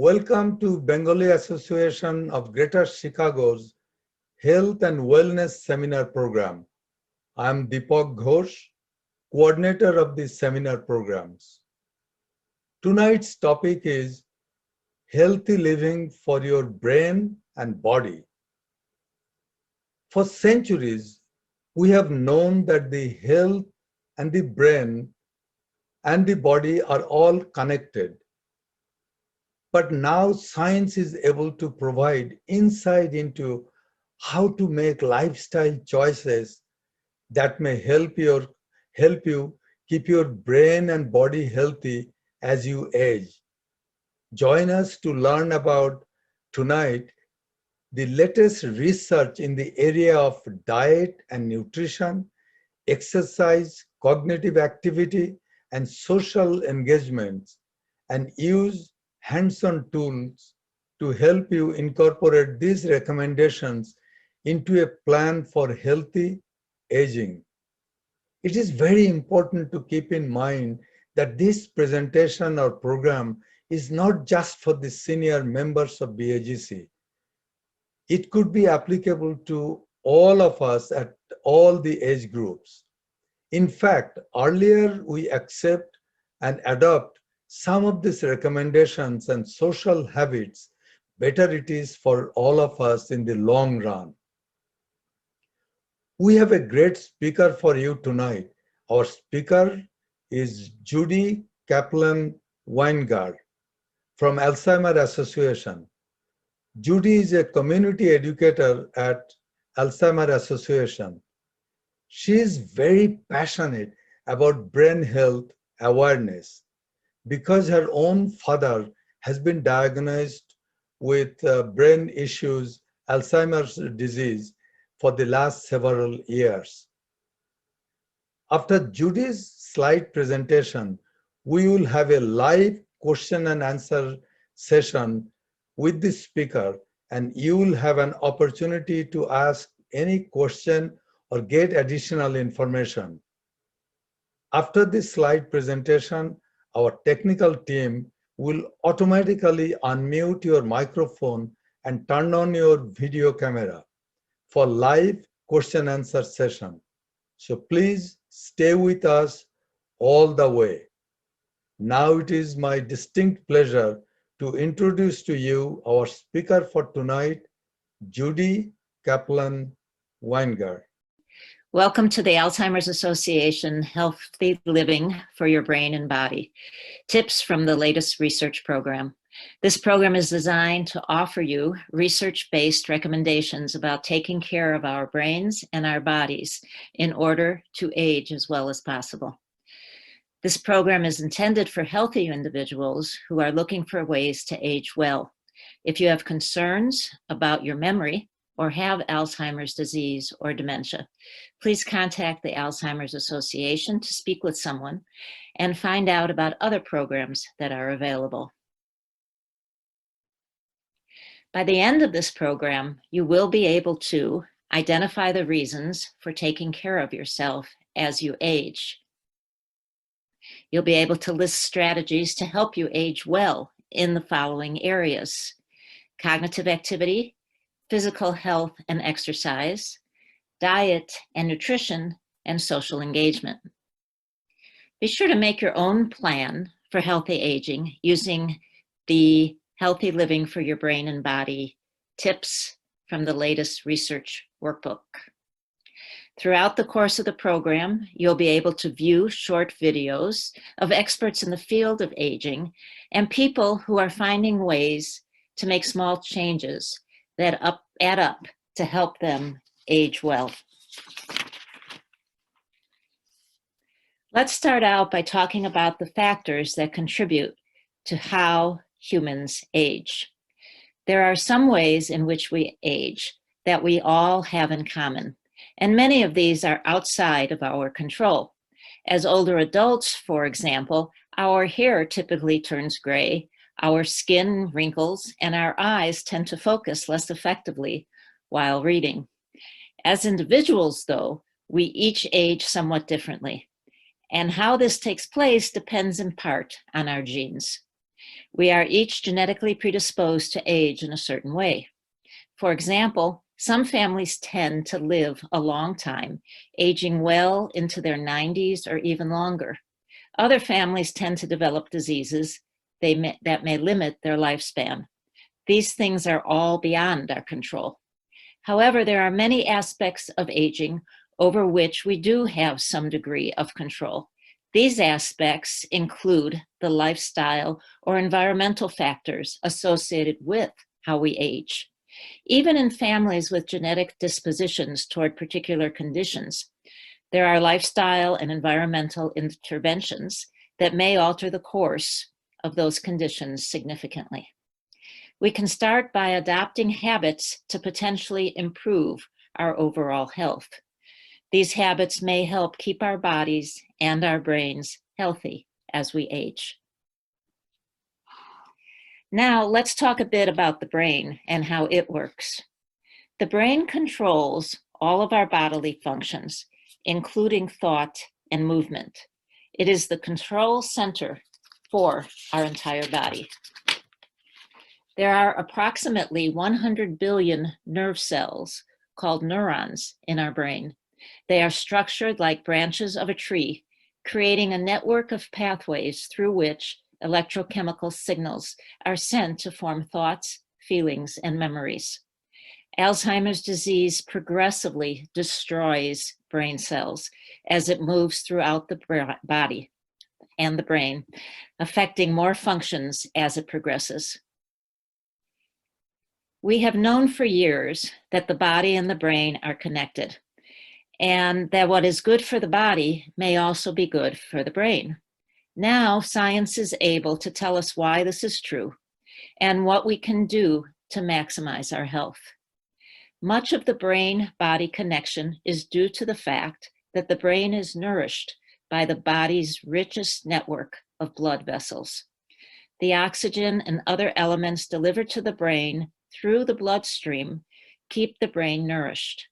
Welcome to Bengali Association of Greater Chicago's Health and Wellness Seminar Program. I'm Deepak Ghosh, coordinator of the seminar programs. Tonight's topic is healthy living for your brain and body. For centuries, we have known that the health and the brain and the body are all connected. But now science is able to provide insight into how to make lifestyle choices that may help you keep your brain and body healthy as you age. Join us to learn about tonight the latest research in the area of diet and nutrition, exercise, cognitive activity, and social engagements, and use hands-on tools to help you incorporate these recommendations into a plan for healthy aging. It is very important to keep in mind that this presentation or program is not just for the senior members of BAGC. It could be applicable to all of us at all the age groups. In fact, earlier we accept and adopt some of these recommendations and social habits, better it is for all of us in the long run. We have a great speaker for you tonight. Our speaker is Judy Kaplan-Weinger from Alzheimer Association. Judy is a community educator at Alzheimer Association. She is very passionate about brain health awareness because her own father has been diagnosed with brain issues, Alzheimer's disease, for the last several years. After Judy's slide presentation, we will have a live question and answer session with the speaker, and you will have an opportunity to ask any question or get additional information. After this slide presentation, our technical team will automatically unmute your microphone and turn on your video camera for live question answer session. So please stay with us all the way. Now it is my distinct pleasure to introduce to you our speaker for tonight, Judy Kaplan-Weinger. Welcome to the Alzheimer's Association Healthy Living for Your Brain and Body, tips from the latest research program. This program is designed to offer you research-based recommendations about taking care of our brains and our bodies in order to age as well as possible. This program is intended for healthy individuals who are looking for ways to age well. If you have concerns about your memory or have Alzheimer's disease or dementia, please contact the Alzheimer's Association to speak with someone and find out about other programs that are available. By the end of this program, you will be able to identify the reasons for taking care of yourself as you age. You'll be able to list strategies to help you age well in the following areas: cognitive activity, physical health and exercise, diet and nutrition, and social engagement. Be sure to make your own plan for healthy aging using the Healthy Living for Your Brain and Body tips from the latest research workbook. Throughout the course of the program, you'll be able to view short videos of experts in the field of aging and people who are finding ways to make small changes that add up to help them age well. Let's start out by talking about the factors that contribute to how humans age. There are some ways in which we age that we all have in common, and many of these are outside of our control. As older adults, for example, our hair typically turns gray, our skin wrinkles, and our eyes tend to focus less effectively while reading. As individuals, though, we each age somewhat differently, and how this takes place depends in part on our genes. We are each genetically predisposed to age in a certain way. For example, some families tend to live a long time, aging well into their 90s or even longer. Other families tend to develop diseases that may limit their lifespan. These things are all beyond our control. However, there are many aspects of aging over which we do have some degree of control. These aspects include the lifestyle or environmental factors associated with how we age. Even in families with genetic dispositions toward particular conditions, there are lifestyle and environmental interventions that may alter the course of those conditions significantly. We can start by adopting habits to potentially improve our overall health. These habits may help keep our bodies and our brains healthy as we age. Now, let's talk a bit about the brain and how it works. The brain controls all of our bodily functions, including thought and movement. It is the control center for our entire body. There are approximately 100 billion nerve cells called neurons in our brain. They are structured like branches of a tree, creating a network of pathways through which electrochemical signals are sent to form thoughts, feelings, and memories. Alzheimer's disease progressively destroys brain cells as it moves throughout the body and the brain, affecting more functions as it progresses. We have known for years that the body and the brain are connected, and that what is good for the body may also be good for the brain. Now, science is able to tell us why this is true and what we can do to maximize our health. Much of the brain-body connection is due to the fact that the brain is nourished by the body's richest network of blood vessels. The oxygen and other elements delivered to the brain through the bloodstream keep the brain nourished.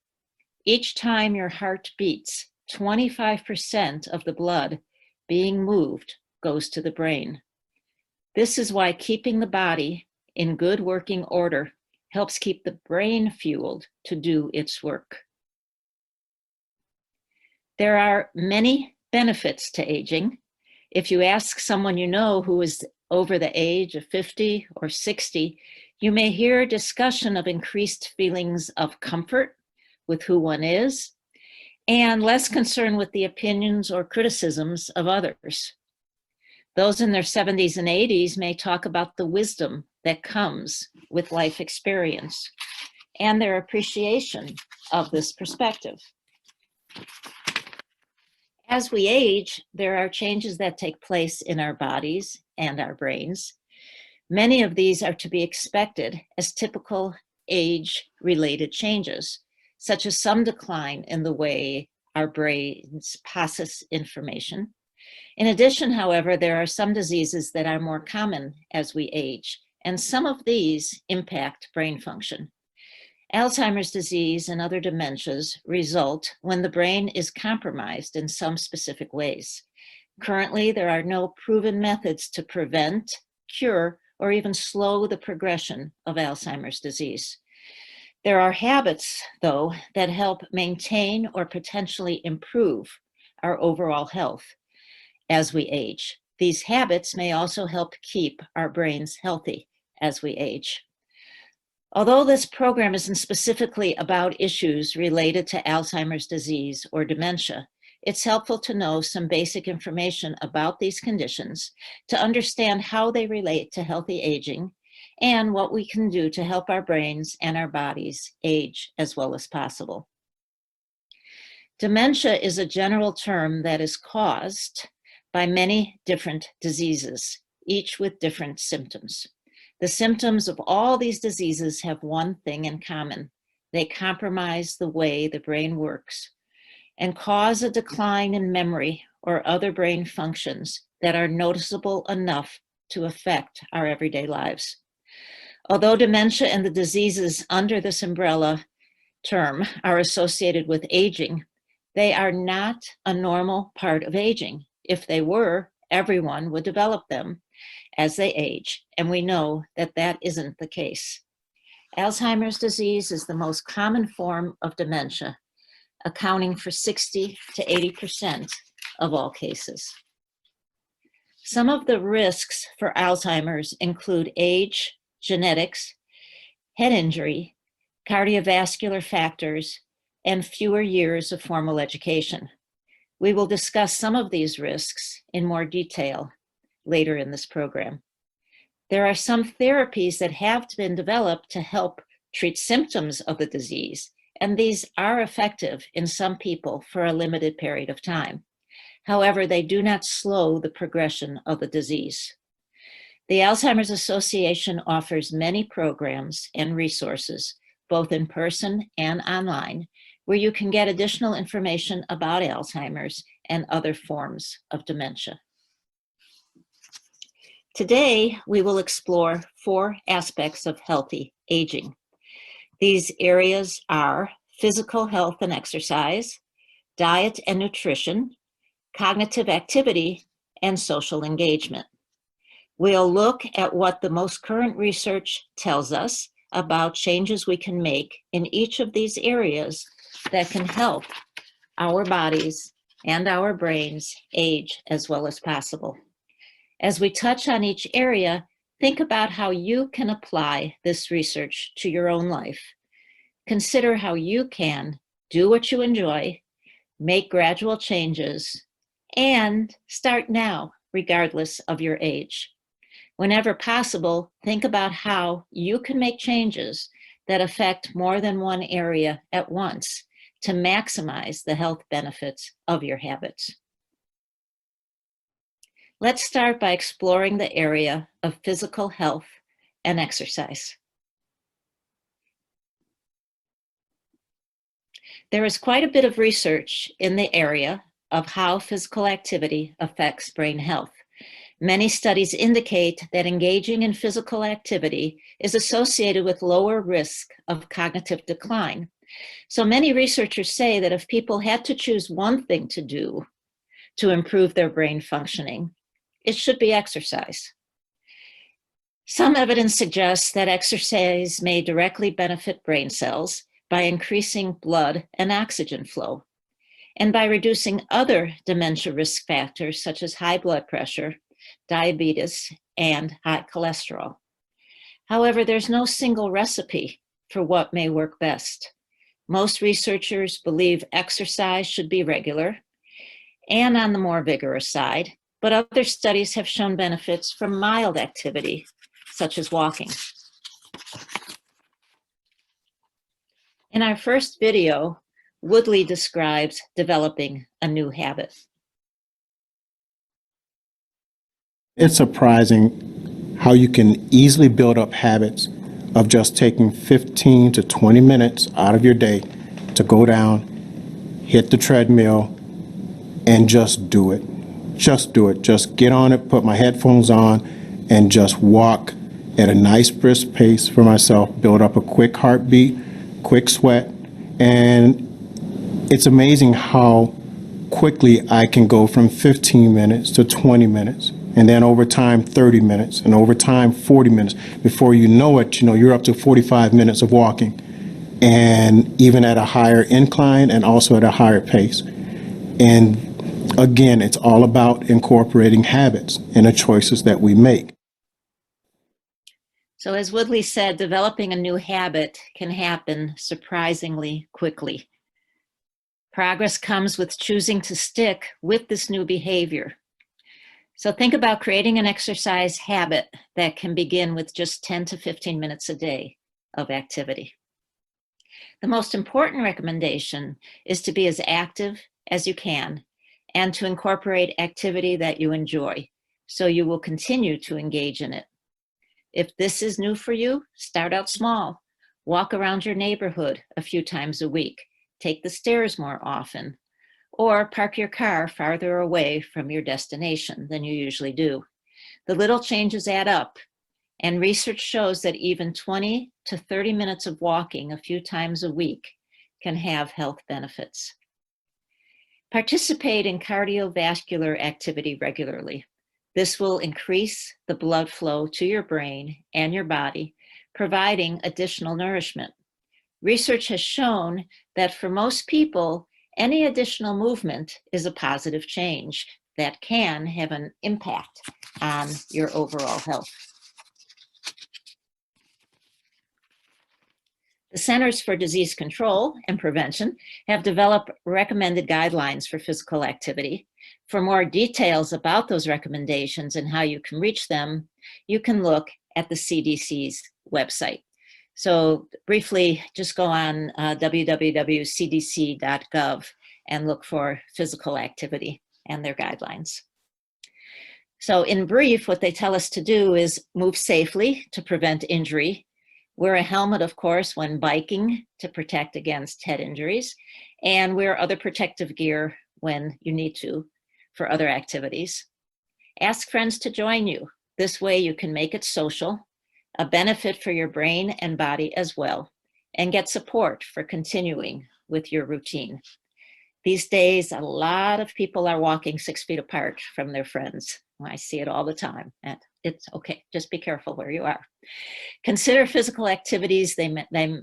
Each time your heart beats, 25% of the blood being moved goes to the brain. This is why keeping the body in good working order helps keep the brain fueled to do its work. There are many benefits to aging. If you ask someone you know who is over the age of 50 or 60, you may hear a discussion of increased feelings of comfort with who one is, and less concern with the opinions or criticisms of others. Those in their 70s and 80s may talk about the wisdom that comes with life experience and their appreciation of this perspective. As we age, there are changes that take place in our bodies and our brains. Many of these are to be expected as typical age-related changes, such as some decline in the way our brains process information. In addition, however, there are some diseases that are more common as we age, and some of these impact brain function. Alzheimer's disease and other dementias result when the brain is compromised in some specific ways. Currently, there are no proven methods to prevent, cure, or even slow the progression of Alzheimer's disease. There are habits, though, that help maintain or potentially improve our overall health as we age. These habits may also help keep our brains healthy as we age. Although this program isn't specifically about issues related to Alzheimer's disease or dementia, it's helpful to know some basic information about these conditions to understand how they relate to healthy aging and what we can do to help our brains and our bodies age as well as possible. Dementia is a general term that is caused by many different diseases, each with different symptoms. The symptoms of all these diseases have one thing in common. They compromise the way the brain works and cause a decline in memory or other brain functions that are noticeable enough to affect our everyday lives. Although dementia and the diseases under this umbrella term are associated with aging, they are not a normal part of aging. If they were, everyone would develop them, as they age, and we know that that isn't the case. Alzheimer's disease is the most common form of dementia, accounting for 60 to 80% of all cases. Some of the risks for Alzheimer's include age, genetics, head injury, cardiovascular factors, and fewer years of formal education. We will discuss some of these risks in more detail later in this program. There are some therapies that have been developed to help treat symptoms of the disease, and these are effective in some people for a limited period of time. However, they do not slow the progression of the disease. The Alzheimer's Association offers many programs and resources, both in person and online, where you can get additional information about Alzheimer's and other forms of dementia. Today, we will explore 4 aspects of healthy aging. These areas are physical health and exercise, diet and nutrition, cognitive activity, and social engagement. We'll look at what the most current research tells us about changes we can make in each of these areas that can help our bodies and our brains age as well as possible. As we touch on each area, think about how you can apply this research to your own life. Consider how you can do what you enjoy, make gradual changes, and start now, regardless of your age. Whenever possible, think about how you can make changes that affect more than one area at once to maximize the health benefits of your habits. Let's start by exploring the area of physical health and exercise. There is quite a bit of research in the area of how physical activity affects brain health. Many studies indicate that engaging in physical activity is associated with lower risk of cognitive decline. So many researchers say that if people had to choose one thing to do to improve their brain functioning, it should be exercise. Some evidence suggests that exercise may directly benefit brain cells by increasing blood and oxygen flow, and by reducing other dementia risk factors such as high blood pressure, diabetes, and high cholesterol. However, there's no single recipe for what may work best. Most researchers believe exercise should be regular and on the more vigorous side, but other studies have shown benefits from mild activity, such as walking. In our first video, Woodley describes developing a new habit. It's surprising how you can easily build up habits of just taking 15 to 20 minutes out of your day to go down, hit the treadmill, and just do it. Just do it. Just get on it, put my headphones on, and just walk at a nice brisk pace for myself, build up a quick heartbeat, quick sweat, and it's amazing how quickly I can go from 15 minutes to 20 minutes, and then over time 30 minutes, and over time 40 minutes. Before you know it, you're up to 45 minutes of walking, and even at a higher incline and also at a higher pace. And again, it's all about incorporating habits in the choices that we make. So as Woodley said, developing a new habit can happen surprisingly quickly. Progress comes with choosing to stick with this new behavior. So think about creating an exercise habit that can begin with just 10 to 15 minutes a day of activity. The most important recommendation is to be as active as you can and to incorporate activity that you enjoy, so you will continue to engage in it. If this is new for you, start out small. Walk around your neighborhood a few times a week. Take the stairs more often, or park your car farther away from your destination than you usually do. The little changes add up, and research shows that even 20 to 30 minutes of walking a few times a week can have health benefits. Participate in cardiovascular activity regularly. This will increase the blood flow to your brain and your body, providing additional nourishment. Research has shown that for most people, any additional movement is a positive change that can have an impact on your overall health. The Centers for Disease Control and Prevention have developed recommended guidelines for physical activity. For more details about those recommendations and how you can reach them, you can look at the CDC's website. So briefly, just go on www.cdc.gov and look for physical activity and their guidelines. So in brief, what they tell us to do is move safely to prevent injury, wear a helmet, of course, when biking to protect against head injuries, and wear other protective gear when you need to for other activities. Ask friends to join you. This way you can make it social, a benefit for your brain and body as well, and get support for continuing with your routine. These days, a lot of people are walking 6 feet apart from their friends. I see it all the time, and it's okay. Just be careful where you are. Consider physical activities. They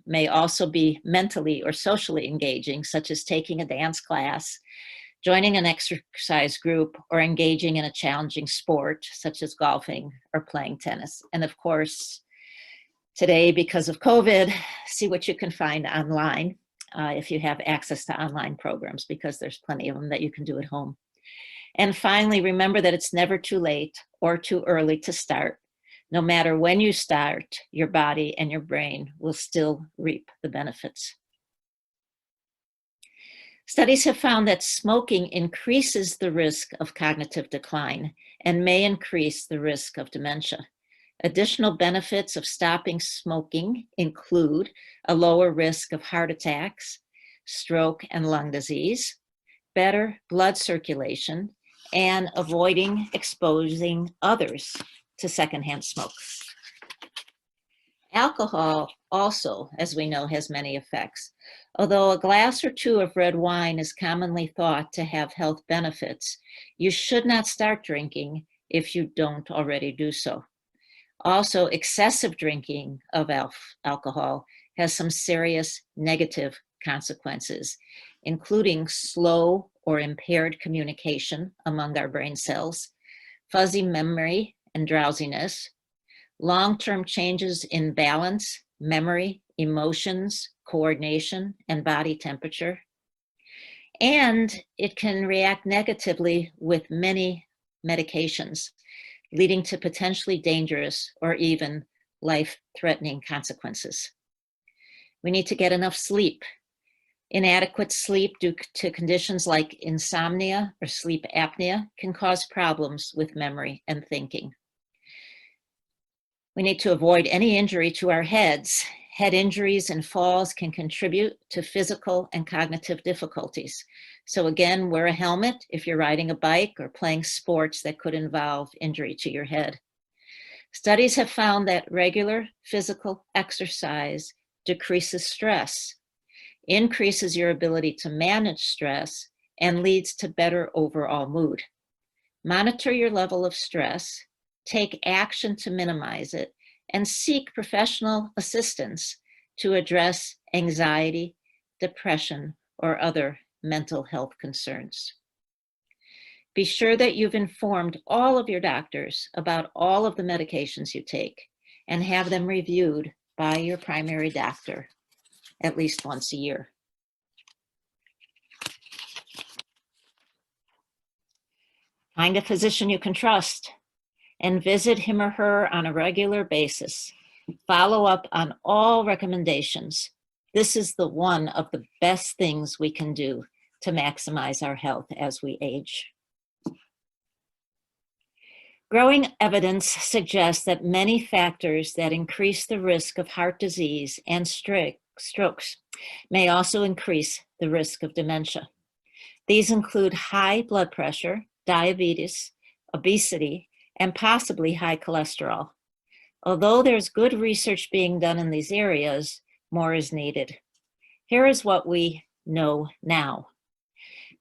may also be mentally or socially engaging, such as taking a dance class, joining an exercise group, or engaging in a challenging sport, such as golfing or playing tennis. And of course, today, because of COVID, see what you can find online if you have access to online programs, because there's plenty of them that you can do at home. And finally, remember that it's never too late or too early to start. No matter when you start, your body and your brain will still reap the benefits. Studies have found that smoking increases the risk of cognitive decline and may increase the risk of dementia. Additional benefits of stopping smoking include a lower risk of heart attacks, stroke and lung disease, better blood circulation, and avoiding exposing others to secondhand smoke. Alcohol also, as we know, has many effects. Although a glass or two of red wine is commonly thought to have health benefits, you should not start drinking if you don't already do so. Also, excessive drinking of alcohol has some serious negative consequences, including slow or impaired communication among our brain cells, fuzzy memory and drowsiness, long-term changes in balance, memory, emotions, coordination, and body temperature. And it can react negatively with many medications, leading to potentially dangerous or even life-threatening consequences. We need to get enough sleep. Inadequate sleep due to conditions like insomnia or sleep apnea can cause problems with memory and thinking. We need to avoid any injury to our heads. Head injuries and falls can contribute to physical and cognitive difficulties. So again, wear a helmet if you're riding a bike or playing sports that could involve injury to your head. Studies have found that regular physical exercise decreases stress, increases your ability to manage stress, and leads to better overall mood. Monitor your level of stress, take action to minimize it, and seek professional assistance to address anxiety, depression, or other mental health concerns. Be sure that you've informed all of your doctors about all of the medications you take and have them reviewed by your primary doctor at least once a year. Find a physician you can trust and visit him or her on a regular basis. Follow up on all recommendations. This is one of the best things we can do to maximize our health as we age. Growing evidence suggests that many factors that increase the risk of heart disease and strokes may also increase the risk of dementia. These include high blood pressure, diabetes, obesity, and possibly high cholesterol. Although there's good research being done in these areas, more is needed. Here is what we know now.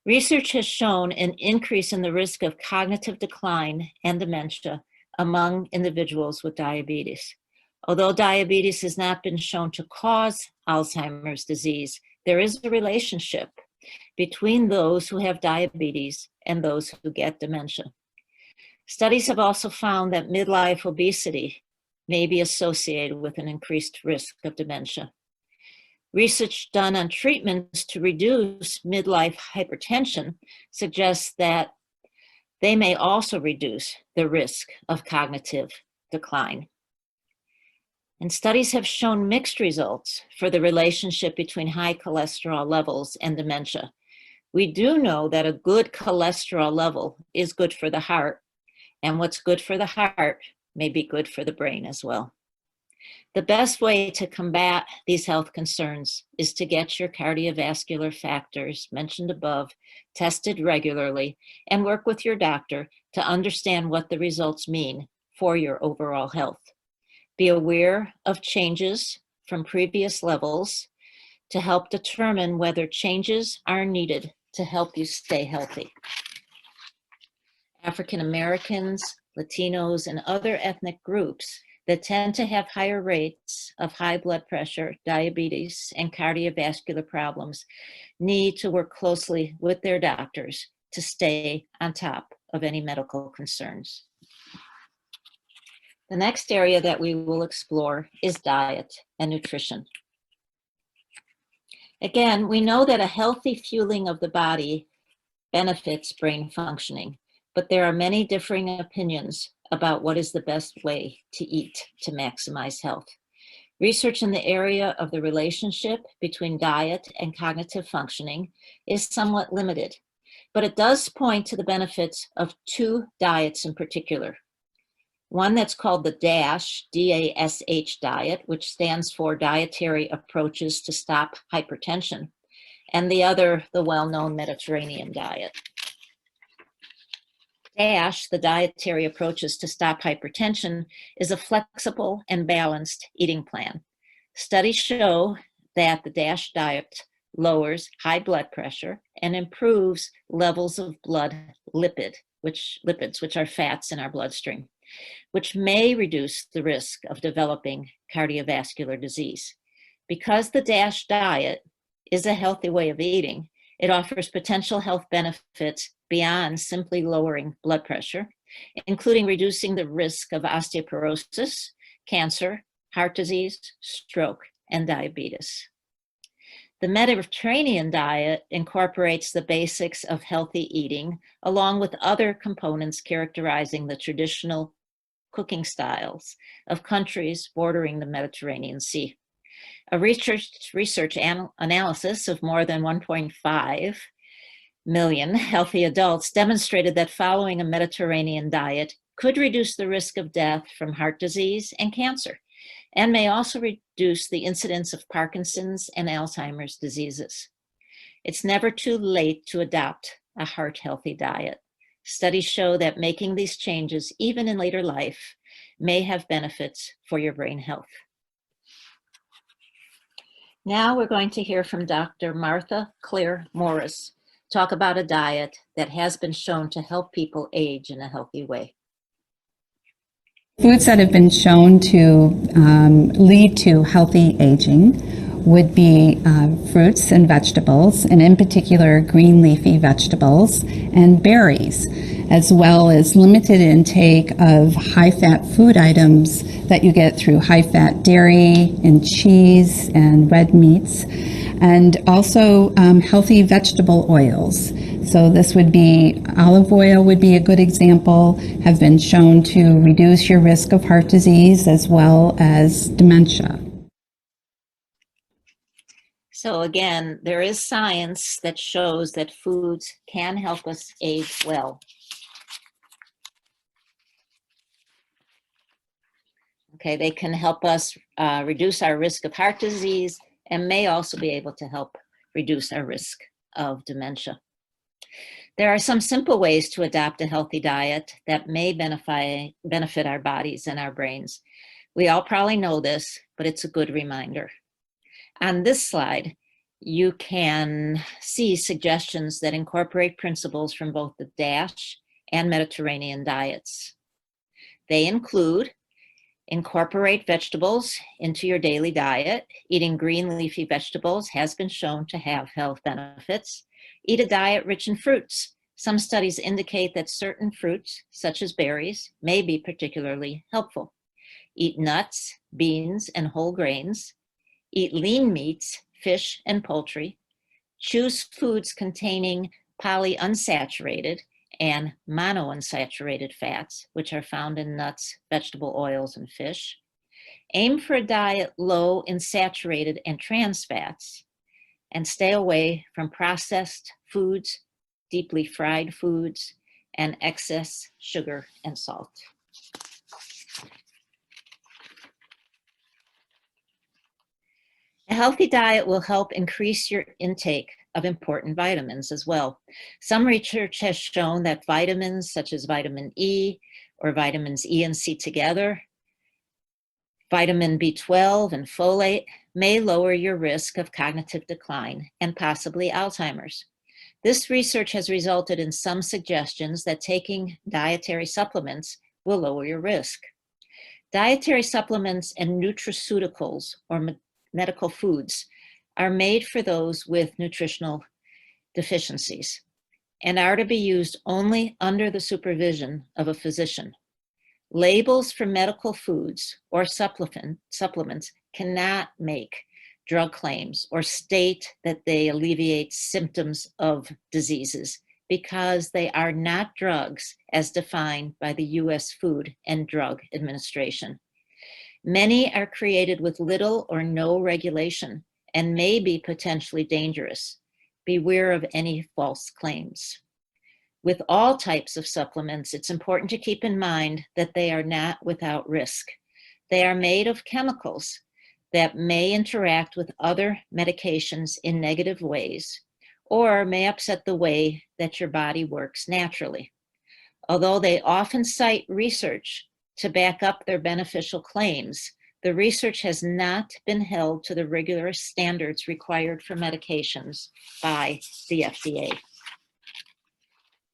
Research has shown an increase in the risk of cognitive decline and dementia among individuals with diabetes. Although diabetes has not been shown to cause Alzheimer's disease, there is a relationship between those who have diabetes and those who get dementia. Studies have also found that midlife obesity may be associated with an increased risk of dementia. Research done on treatments to reduce midlife hypertension suggests that they may also reduce the risk of cognitive decline. And studies have shown mixed results for the relationship between high cholesterol levels and dementia. We do know that a good cholesterol level is good for the heart, and what's good for the heart may be good for the brain as well. The best way to combat these health concerns is to get your cardiovascular factors mentioned above tested regularly and work with your doctor to understand what the results mean for your overall health. Be aware of changes from previous levels to help determine whether changes are needed to help you stay healthy. African Americans, Latinos, and other ethnic groups that tend to have higher rates of high blood pressure, diabetes, and cardiovascular problems need to work closely with their doctors to stay on top of any medical concerns. The next area that we will explore is diet and nutrition. Again, we know that a healthy fueling of the body benefits brain functioning, but there are many differing opinions about what is the best way to eat to maximize health. Research in the area of the relationship between diet and cognitive functioning is somewhat limited, but it does point to the benefits of two diets in particular. One that's called the DASH, D-A-S-H diet, which stands for Dietary Approaches to Stop Hypertension, and the other, the well-known Mediterranean diet. DASH, the Dietary Approaches to Stop Hypertension, is a flexible and balanced eating plan. Studies show that the DASH diet lowers high blood pressure and improves levels of blood lipids, which are fats in our bloodstream, which may reduce the risk of developing cardiovascular disease. Because the DASH diet is a healthy way of eating, it offers potential health benefits beyond simply lowering blood pressure, including reducing the risk of osteoporosis, cancer, heart disease, stroke, and diabetes. The Mediterranean diet incorporates the basics of healthy eating, along with other components characterizing the traditional cooking styles of countries bordering the Mediterranean Sea. A research analysis of more than 1.5 million healthy adults demonstrated that following a Mediterranean diet could reduce the risk of death from heart disease and cancer, and may also reduce the incidence of Parkinson's and Alzheimer's diseases. It's never too late to adopt a heart-healthy diet. Studies show that making these changes, even in later life, may have benefits for your brain health. Now we're going to hear from Dr. Martha Claire Morris talk about a diet that has been shown to help people age in a healthy way. Foods that have been shown to lead to healthy aging would be fruits and vegetables, and in particular green leafy vegetables and berries, as well as limited intake of high-fat food items that you get through high-fat dairy and cheese and red meats, and also healthy vegetable oils. So this would be olive oil would be a good example, have been shown to reduce your risk of heart disease as well as dementia. So again, there is science that shows that foods can help us age well. Okay, they can help us reduce our risk of heart disease and may also be able to help reduce our risk of dementia. There are some simple ways to adopt a healthy diet that may benefit our bodies and our brains. We all probably know this, but it's a good reminder. On this slide, you can see suggestions that incorporate principles from both the DASH and Mediterranean diets. They include incorporate vegetables into your daily diet. Eating green leafy vegetables has been shown to have health benefits. Eat a diet rich in fruits. Some studies indicate that certain fruits, such as berries, may be particularly helpful. Eat nuts, beans, and whole grains. Eat lean meats, fish, and poultry. Choose foods containing polyunsaturated and monounsaturated fats, which are found in nuts, vegetable oils, and fish. Aim for a diet low in saturated and trans fats, and stay away from processed foods, deeply fried foods, and excess sugar and salt. A healthy diet will help increase your intake of important vitamins as well. Some research has shown that vitamins such as vitamin E or vitamins E and C together, vitamin B12 and folate may lower your risk of cognitive decline and possibly Alzheimer's. This research has resulted in some suggestions that taking dietary supplements will lower your risk. Dietary supplements and nutraceuticals, or medical foods, are made for those with nutritional deficiencies and are to be used only under the supervision of a physician. Labels for medical foods or supplements cannot make drug claims or state that they alleviate symptoms of diseases because they are not drugs as defined by the U.S. Food and Drug Administration. Many are created with little or no regulation and may be potentially dangerous. Beware of any false claims. With all types of supplements, it's important to keep in mind that they are not without risk. They are made of chemicals that may interact with other medications in negative ways or may upset the way that your body works naturally. Although they often cite research to back up their beneficial claims, the research has not been held to the rigorous standards required for medications by the FDA.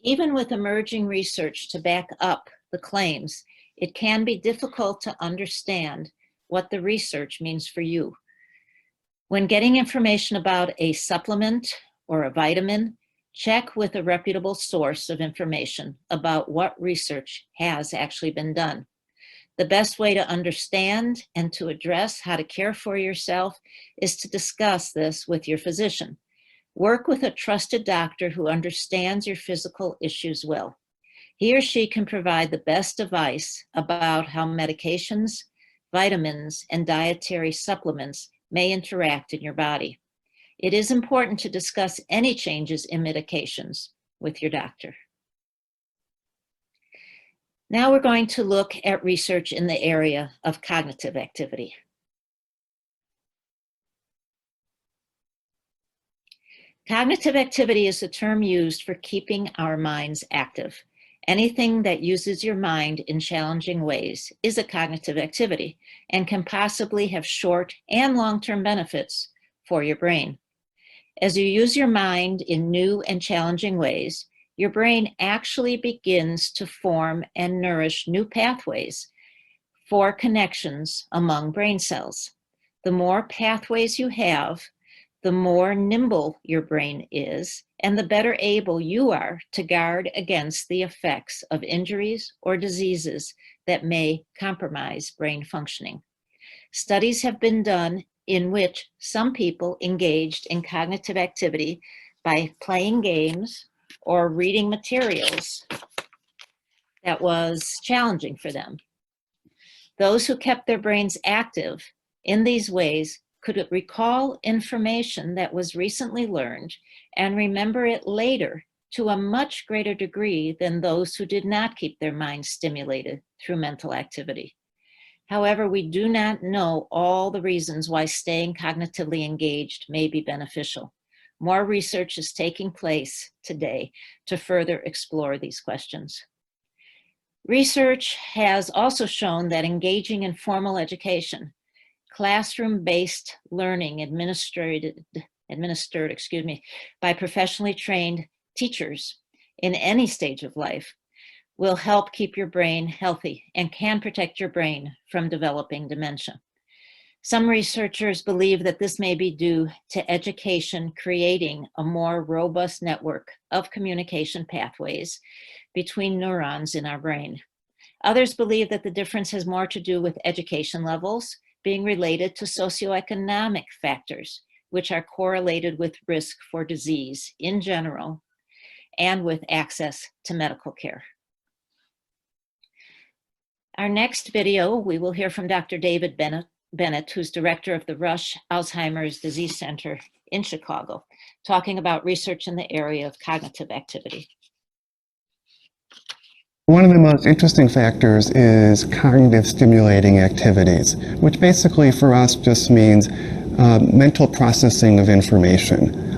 Even with emerging research to back up the claims, it can be difficult to understand what the research means for you. When getting information about a supplement or a vitamin, check with a reputable source of information about what research has actually been done. The best way to understand and to address how to care for yourself is to discuss this with your physician. Work with a trusted doctor who understands your physical issues well. He or she can provide the best advice about how medications, vitamins, and dietary supplements may interact in your body. It is important to discuss any changes in medications with your doctor. Now we're going to look at research in the area of cognitive activity. Cognitive activity is the term used for keeping our minds active. Anything that uses your mind in challenging ways is a cognitive activity and can possibly have short and long-term benefits for your brain. As you use your mind in new and challenging ways, your brain actually begins to form and nourish new pathways for connections among brain cells. The more pathways you have, the more nimble your brain is, and the better able you are to guard against the effects of injuries or diseases that may compromise brain functioning. Studies have been done in which some people engaged in cognitive activity by playing games or reading materials that was challenging for them. Those who kept their brains active in these ways could recall information that was recently learned and remember it later to a much greater degree than those who did not keep their minds stimulated through mental activity. However, we do not know all the reasons why staying cognitively engaged may be beneficial. More research is taking place today to further explore these questions. Research has also shown that engaging in formal education, classroom-based learning administered administered, by professionally trained teachers in any stage of life will help keep your brain healthy and can protect your brain from developing dementia. Some researchers believe that this may be due to education creating a more robust network of communication pathways between neurons in our brain. Others believe that the difference has more to do with education levels being related to socioeconomic factors, which are correlated with risk for disease in general and with access to medical care. Our next video, we will hear from Dr. David Bennett, who's director of the Rush Alzheimer's Disease Center in Chicago, talking about research in the area of cognitive activity. One of the most interesting factors is cognitive stimulating activities, which basically for us just means mental processing of information.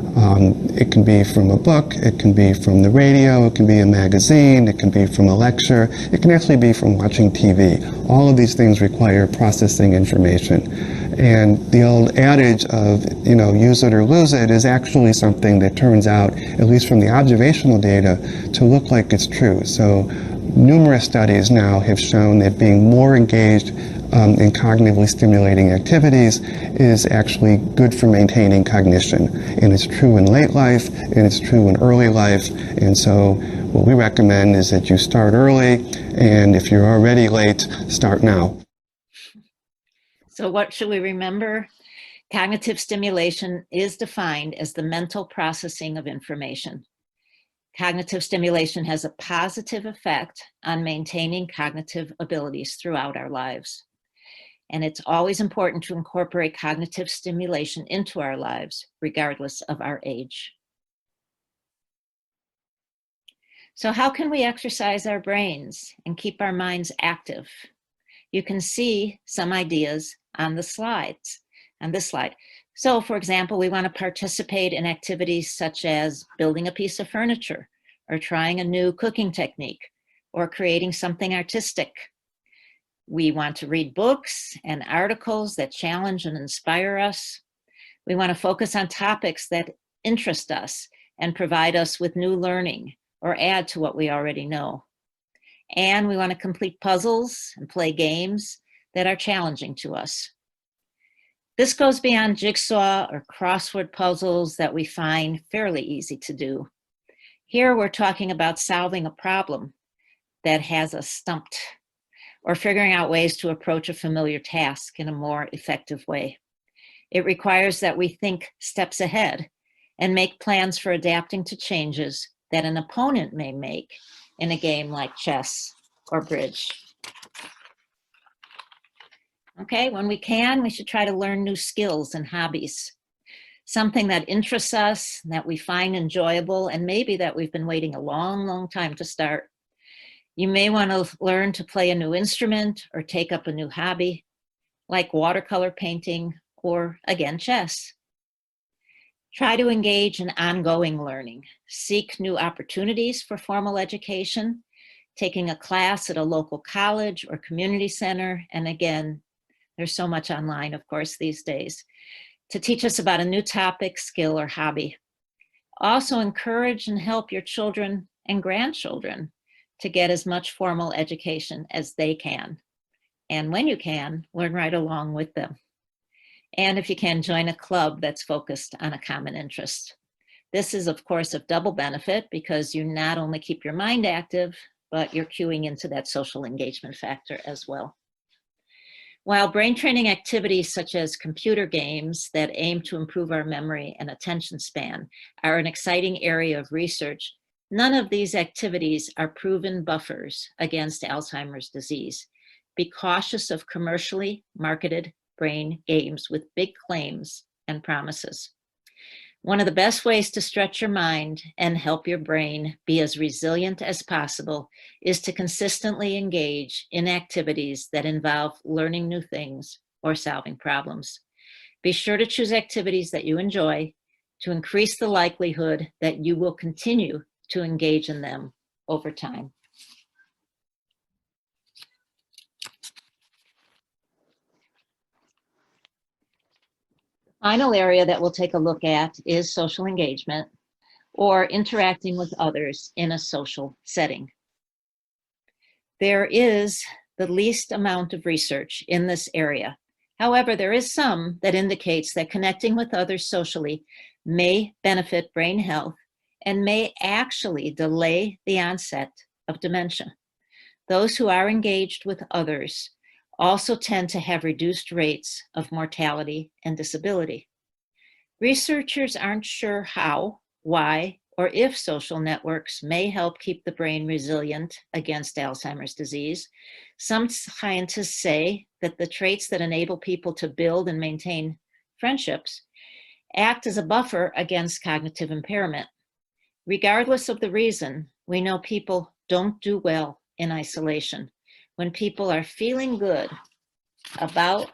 It can be from a book, it can be from the radio, it can be a magazine, it can be from a lecture, it can actually be from watching TV. All of these things require processing information. And the old adage of, use it or lose it is actually something that turns out, at least from the observational data, to look like it's true. So numerous studies now have shown that being more engaged in cognitively stimulating activities is actually good for maintaining cognition. And it's true in late life, and it's true in early life. And so what we recommend is that you start early, and if you're already late, start now. So what should we remember? Cognitive stimulation is defined as the mental processing of information. Cognitive stimulation has a positive effect on maintaining cognitive abilities throughout our lives. And it's always important to incorporate cognitive stimulation into our lives, regardless of our age. So how can we exercise our brains and keep our minds active? You can see some ideas on this slide. So for example, we want to participate in activities such as building a piece of furniture, or trying a new cooking technique, or creating something artistic. We want to read books and articles that challenge and inspire us. We want to focus on topics that interest us and provide us with new learning or add to what we already know. And we want to complete puzzles and play games that are challenging to us. This goes beyond jigsaw or crossword puzzles that we find fairly easy to do. Here we're talking about solving a problem that has us stumped, or figuring out ways to approach a familiar task in a more effective way. It requires that we think steps ahead and make plans for adapting to changes that an opponent may make in a game like chess or bridge. Okay, when we can, we should try to learn new skills and hobbies. Something that interests us, that we find enjoyable, and maybe that we've been waiting a long, long time to start. You may want to learn to play a new instrument or take up a new hobby, like watercolor painting or, again, chess. Try to engage in ongoing learning. Seek new opportunities for formal education, taking a class at a local college or community center, and again, there's so much online, of course, these days, to teach us about a new topic, skill, or hobby. Also encourage and help your children and grandchildren to get as much formal education as they can. And when you can, learn right along with them. And if you can, join a club that's focused on a common interest. This is, of course, of double benefit because you not only keep your mind active, but you're cueing into that social engagement factor as well. While brain training activities such as computer games that aim to improve our memory and attention span are an exciting area of research, none of these activities are proven buffers against Alzheimer's disease. Be cautious of commercially marketed brain games with big claims and promises. One of the best ways to stretch your mind and help your brain be as resilient as possible is to consistently engage in activities that involve learning new things or solving problems. Be sure to choose activities that you enjoy to increase the likelihood that you will continue to engage in them over time. Final area that we'll take a look at is social engagement, or interacting with others in a social setting. There is the least amount of research in this area. However, there is some that indicates that connecting with others socially may benefit brain health and may actually delay the onset of dementia. Those who are engaged with others also tend to have reduced rates of mortality and disability. Researchers aren't sure how, why, or if social networks may help keep the brain resilient against Alzheimer's disease. Some scientists say that the traits that enable people to build and maintain friendships act as a buffer against cognitive impairment. Regardless of the reason, we know people don't do well in isolation. When people are feeling good about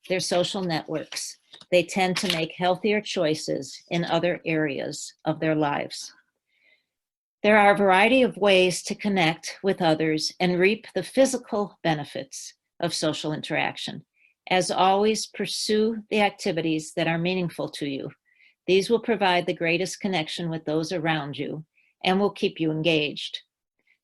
their social networks, they tend to make healthier choices in other areas of their lives. There are a variety of ways to connect with others and reap the physical benefits of social interaction. As always, pursue the activities that are meaningful to you. These will provide the greatest connection with those around you and will keep you engaged.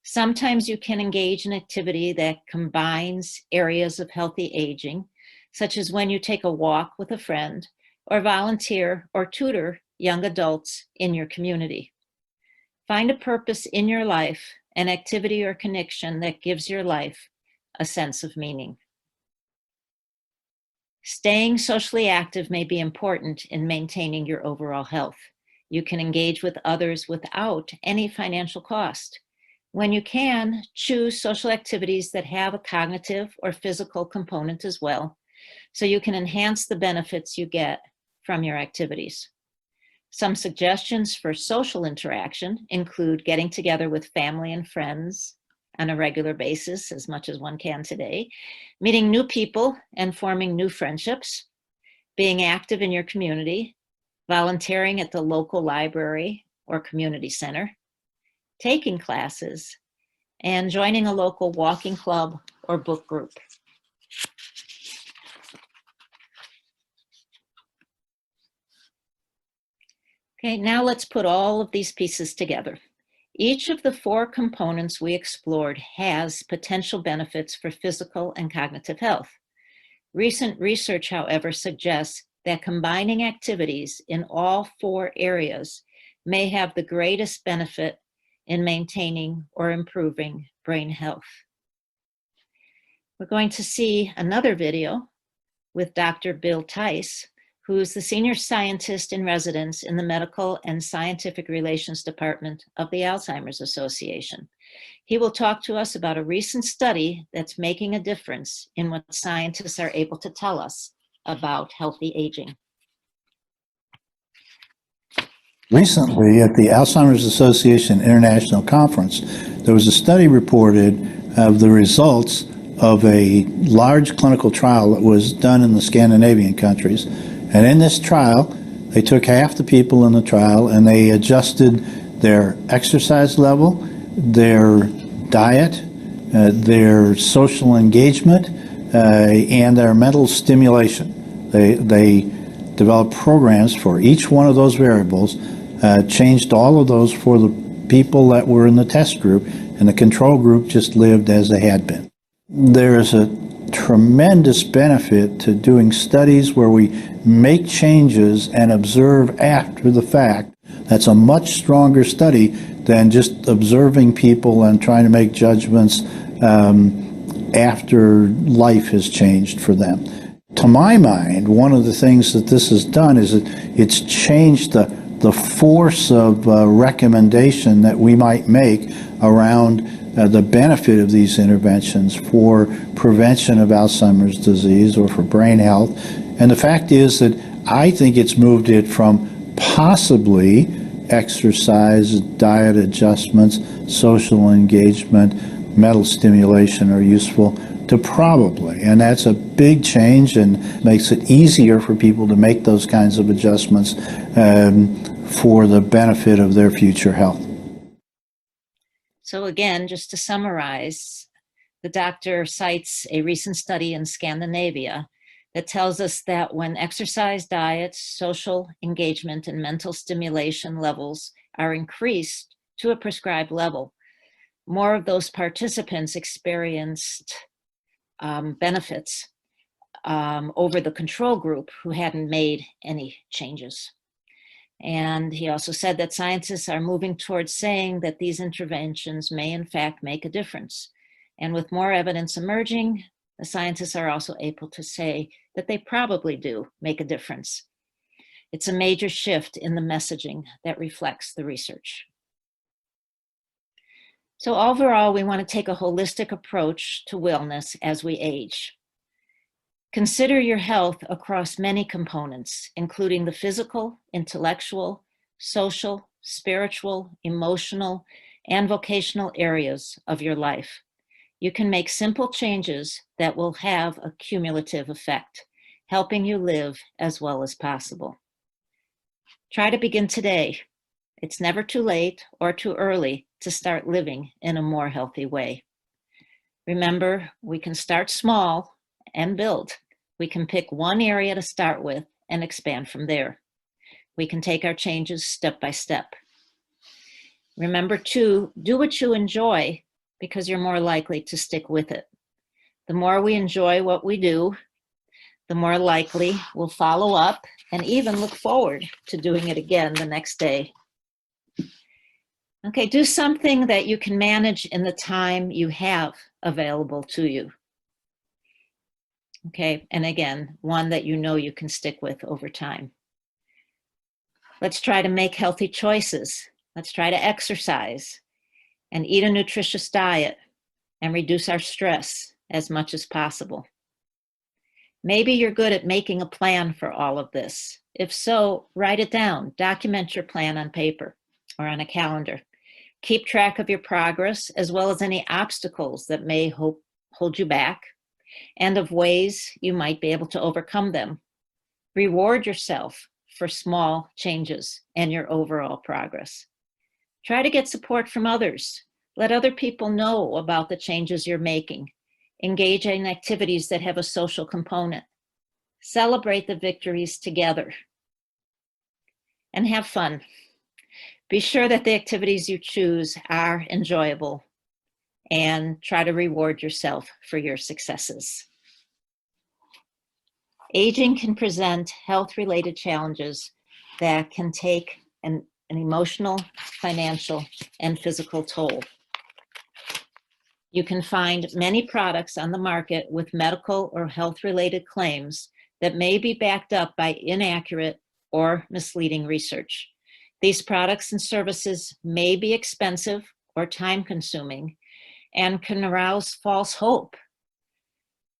Sometimes you can engage in activity that combines areas of healthy aging, such as when you take a walk with a friend or volunteer or tutor young adults in your community. Find a purpose in your life, an activity or connection that gives your life a sense of meaning. Staying socially active may be important in maintaining your overall health. You can engage with others without any financial cost. When you can, choose social activities that have a cognitive or physical component as well, so you can enhance the benefits you get from your activities. Some suggestions for social interaction include getting together with family and friends on a regular basis, as much as one can today, meeting new people and forming new friendships, being active in your community, volunteering at the local library or community center, taking classes, and joining a local walking club or book group. Okay, now let's put all of these pieces together. Each of the 4 components we explored has potential benefits for physical and cognitive health. Recent research, however, suggests that combining activities in all 4 areas may have the greatest benefit in maintaining or improving brain health. We're going to see another video with Dr. Bill Tice, who is the Senior Scientist in Residence in the Medical and Scientific Relations Department of the Alzheimer's Association. He will talk to us about a recent study that's making a difference in what scientists are able to tell us about healthy aging. Recently, at the Alzheimer's Association International Conference, there was a study reported of the results of a large clinical trial that was done in the Scandinavian countries. And in this trial, they took half the people in the trial and they adjusted their exercise level, their diet, their social engagement, and their mental stimulation. They developed programs for each one of those variables, changed all of those for the people that were in the test group, and the control group just lived as they had been. There is a tremendous benefit to doing studies where we make changes and observe after the fact. That's a much stronger study than just observing people and trying to make judgments after life has changed for them. To my mind, one of the things that this has done is it's changed the force of recommendation that we might make around the benefit of these interventions for prevention of Alzheimer's disease or for brain health. And the fact is that I think it's moved it from possibly exercise, diet adjustments, social engagement, mental stimulation are useful, to probably. And that's a big change and makes it easier for people to make those kinds of adjustments for the benefit of their future health. So again, just to summarize, the doctor cites a recent study in Scandinavia that tells us that when exercise, diet, social engagement, and mental stimulation levels are increased to a prescribed level, more of those participants experienced benefits over the control group who hadn't made any changes. And he also said that scientists are moving towards saying that these interventions may in fact make a difference. And with more evidence emerging, the scientists are also able to say that they probably do make a difference. It's a major shift in the messaging that reflects the research. So overall, we want to take a holistic approach to wellness as we age. Consider your health across many components, including the physical, intellectual, social, spiritual, emotional, and vocational areas of your life. You can make simple changes that will have a cumulative effect, helping you live as well as possible. Try to begin today. It's never too late or too early to start living in a more healthy way. Remember, we can start small and build. We can pick one area to start with and expand from there. We can take our changes step by step. Remember to do what you enjoy because you're more likely to stick with it. The more we enjoy what we do, the more likely we'll follow up and even look forward to doing it again the next day. Okay, do something that you can manage in the time you have available to you. Okay, and again, one that you know you can stick with over time. Let's try to make healthy choices. Let's try to exercise and eat a nutritious diet and reduce our stress as much as possible. Maybe you're good at making a plan for all of this. If so, write it down. Document your plan on paper or on a calendar. Keep track of your progress as well as any obstacles that may hold you back and of ways you might be able to overcome them. Reward yourself for small changes and your overall progress. Try to get support from others. Let other people know about the changes you're making. Engage in activities that have a social component. Celebrate the victories together. And have fun. Be sure that the activities you choose are enjoyable and try to reward yourself for your successes. Aging can present health-related challenges that can take an emotional, financial, and physical toll. You can find many products on the market with medical or health-related claims that may be backed up by inaccurate or misleading research. These products and services may be expensive or time-consuming and can arouse false hope.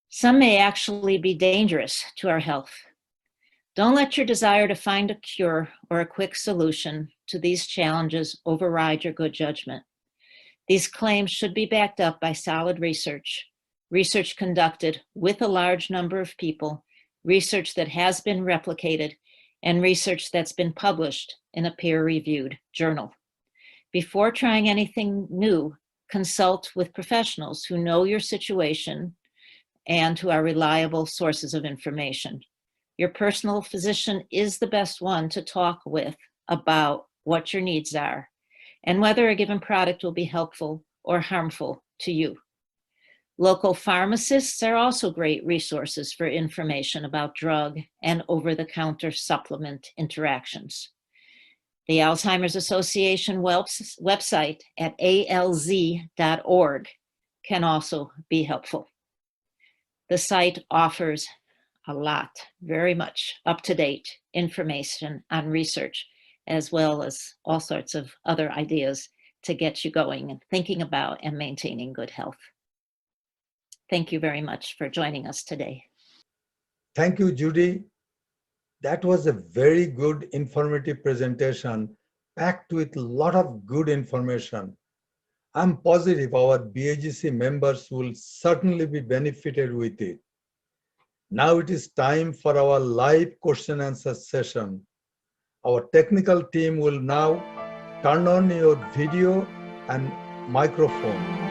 Some may actually be dangerous to our health. Don't let your desire to find a cure or a quick solution to these challenges override your good judgment. These claims should be backed up by solid research, research conducted with a large number of people, research that has been replicated, and research that's been published in a peer-reviewed journal. Before trying anything new, consult with professionals who know your situation and who are reliable sources of information. Your personal physician is the best one to talk with about what your needs are and whether a given product will be helpful or harmful to you. Local pharmacists are also great resources for information about drug and over-the-counter supplement interactions. The Alzheimer's Association website at alz.org can also be helpful. The site offers a lot, very much up-to-date information on research, as well as all sorts of other ideas to get you going and thinking about and maintaining good health. Thank you very much for joining us today. Thank you, Judy. That was a very good informative presentation, packed with a lot of good information. I'm positive our BAGC members will certainly be benefited with it. Now it is time for our live question answer session. Our technical team will now turn on your video and microphone.